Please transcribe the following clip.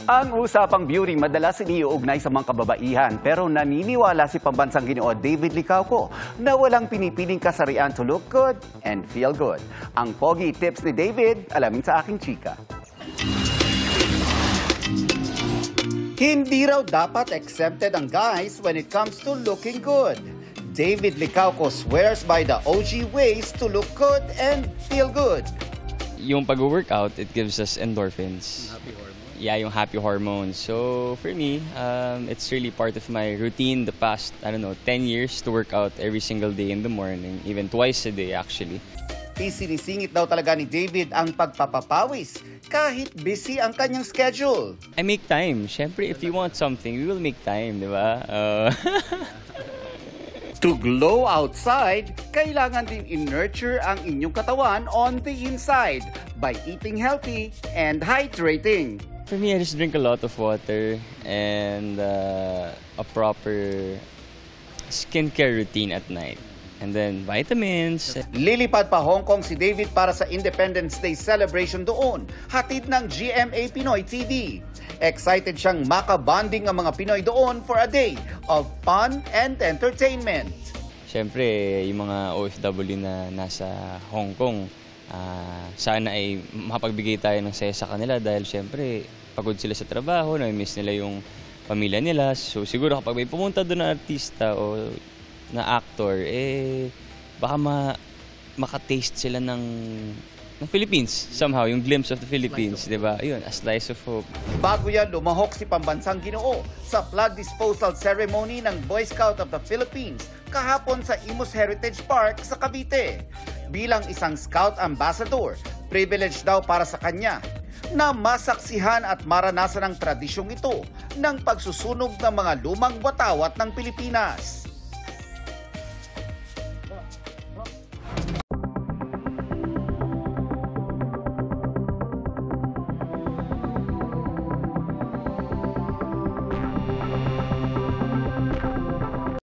Ang usapang beauty madalas iniuugnay sa mga kababaihan pero naniniwala si pambansang Ginoo David Licauco na walang pinipiling kasarian to look good and feel good. Ang pogi tips ni David, alamin sa aking chika. Hindi raw dapat exempted ang guys when it comes to looking good. David Licauco swears by the OG ways to look good and feel good. Yung pag-workout, it gives us endorphins. Happy hormones. Yeah, yung happy hormones. So for me, it's really part of my routine the past, 10 years to work out every single day in the morning, even twice a day actually. Isinisingit daw talaga ni David ang pagpapapawis kahit busy ang kanyang schedule. I make time. Siyempre, if you want something, we will make time, di ba? To glow outside, kailangan din i-nurture ang inyong katawan on the inside by eating healthy and hydrating. For me, I just drink a lot of water and a proper skincare routine at night. And then vitamins. Lilipad pa Hong Kong si David para sa Independence Day celebration doon, hatid ng GMA Pinoy TV. Excited siyang makabanding ang mga Pinoy doon for a day of fun and entertainment. Siyempre, yung mga OFW na nasa Hong Kong, sana ay makapagbigay tayo ng saya sa kanila dahil siyempre, pagod sila sa trabaho, na-miss nila yung pamilya nila. So siguro kapag may pumunta doon na artista o na actor, baka makataste sila ng Philippines somehow, yung glimpse of the Philippines, di ba? Ayun, a slice of hope. Bago yan, lumahok si pambansang Ginoo sa flag disposal ceremony ng Boy Scout of the Philippines kahapon sa Imus Heritage Park sa Cavite. Bilang isang Scout Ambassador, privilege daw para sa kanya na masaksihan at maranasan ang tradisyong ito ng pagsusunog ng mga lumang watawat ng Pilipinas.